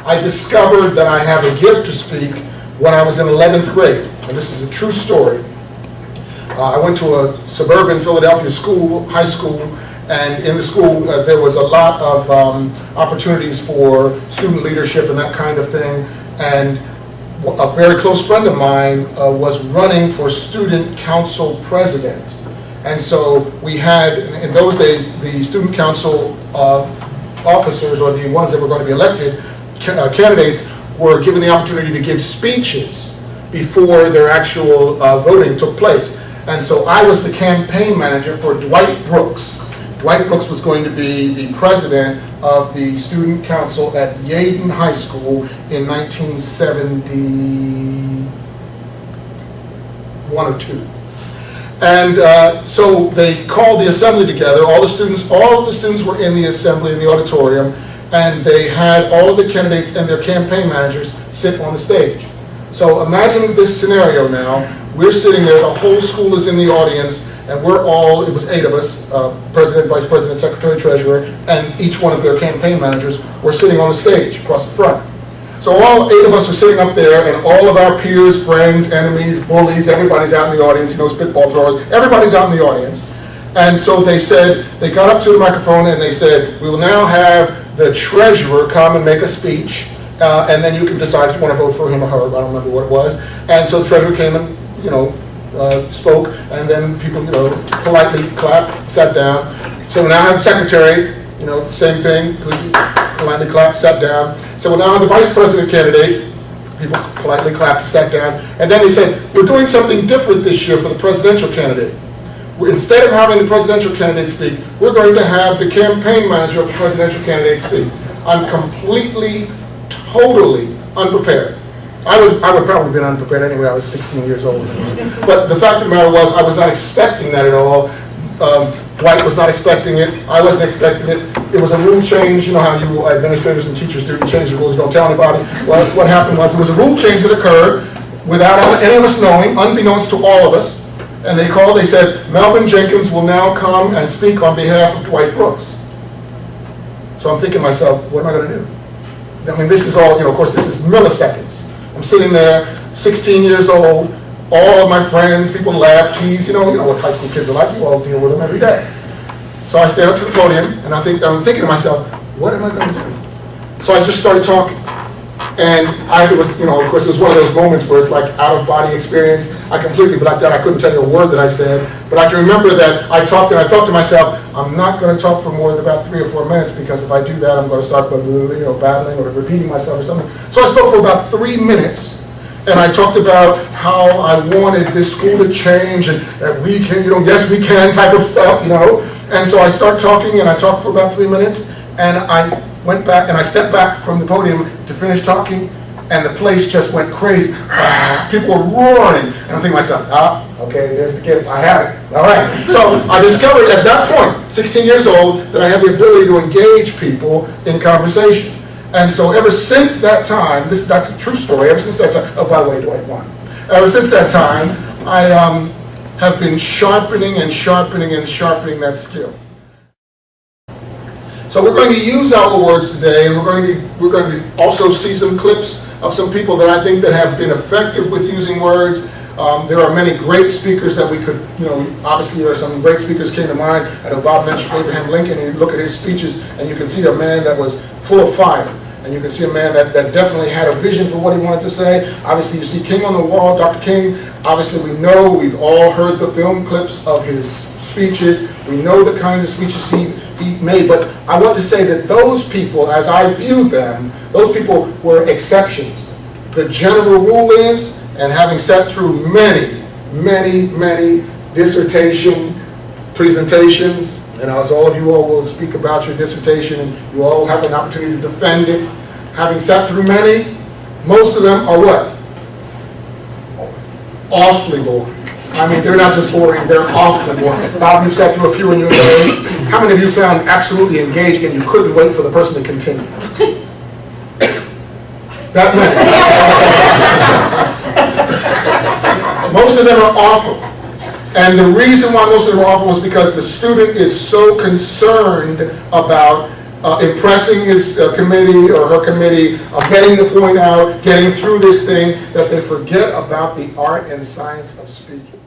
I discovered that I have a gift to speak when I was in 11th grade, and this is a true story. I went to a suburban Philadelphia high school, and in the school there was a lot of opportunities for student leadership and that kind of thing, and a very close friend of mine was running for student council president. And so we had, in those days, the student council officers, or the ones that were going to be elected, candidates, were given the opportunity to give speeches before their actual voting took place. And so I was the campaign manager for Dwight Brooks. Dwight Brooks was going to be the president of the student council at Yeadon High School in 1971 or 2. And so they called the assembly together. All of the students were in the assembly, in the auditorium, and they had all of the candidates and their campaign managers sit on the stage. So imagine this scenario now. We're sitting there, the whole school is in the audience, and we're all, it was 8 of us, president, vice president, secretary, treasurer, and each one of their campaign managers were sitting on the stage across the front. So all 8 of us are sitting up there, and all of our peers, friends, enemies, bullies, everybody's out in the audience, spitball throwers, everybody's out in the audience. And so they said, they got up to the microphone and they said, we will now have the treasurer come and make a speech, and then you can decide if you want to vote for him or her. I don't remember what it was. And so the treasurer came and, spoke, and then people, politely clapped, sat down. So now I have the secretary, same thing, politely clapped, sat down. So now I have the vice president candidate, people politely clapped, sat down. And then they said, we're doing something different this year for the presidential candidate. Instead of having the presidential candidate speak, we're going to have the campaign manager of the presidential candidate speak. I'm completely, totally unprepared. I would probably have been unprepared anyway. I was 16 years old. But the fact of the matter was, I was not expecting that at all. Dwight was not expecting it. I wasn't expecting it. It was a rule change. You know how you administrators and teachers do. You change the rules, you don't tell anybody. Well, what happened was, there was a rule change that occurred without any of us knowing, unbeknownst to all of us. And they called, they said, Mel Jenkins will now come and speak on behalf of Dwight Brooks. So I'm thinking to myself, what am I going to do? I mean, this is all, of course, this is milliseconds. I'm sitting there, 16 years old, all of my friends, people laugh, tease, you know what high school kids are like, you all deal with them every day. So I stand up to the podium, and I'm thinking to myself, what am I going to do? So I just started talking. And it was, of course, it was one of those moments where it's like out-of-body experience. I completely blacked out. I couldn't tell you a word that I said. But I can remember that I talked, and I thought to myself, I'm not going to talk for more than about 3 or 4 minutes, because if I do that, I'm going to start babbling or repeating myself or something. So I spoke for about 3 minutes, and I talked about how I wanted this school to change, and that we can, yes, we can type of stuff, And so I start talking, and I talked for about 3 minutes, and I went back, and I stepped back from the podium to finish talking, and the place just went crazy. People were roaring, and I'm thinking to myself, okay, there's the gift, I have it, all right. So I discovered at that point, 16 years old, that I had the ability to engage people in conversation. And so ever since that time, that's a true story, ever since that time, oh, by the way, Dwight won. Ever since that time, I have been sharpening and sharpening and sharpening that skill. So we're going to use our words today, and we're going to also see some clips of some people that I think that have been effective with using words. There are many great speakers that we could, obviously there are some great speakers came to mind. I know Bob mentioned Abraham Lincoln, and you look at his speeches, and you can see a man that was full of fire. And you can see a man that definitely had a vision for what he wanted to say. Obviously, you see King on the wall, Dr. King. Obviously, we've all heard the film clips of his speeches. We know the kind of speeches he made. But I want to say that those people, as I view them, those people were exceptions. The general rule is, and having sat through many, many, many dissertation presentations, and as all of you all will speak about your dissertation, and you all have an opportunity to defend it, having sat through many, most of them are what? Awfully boring. I mean, they're not just boring, they're awfully boring. Bob, you've sat through a few in your day. How many of you found absolutely engaging and you couldn't wait for the person to continue? That many. Most of them are awful. And the reason why most of them are awful is because the student is so concerned about impressing his committee or her committee, getting the point out, getting through this thing, that they forget about the art and science of speaking.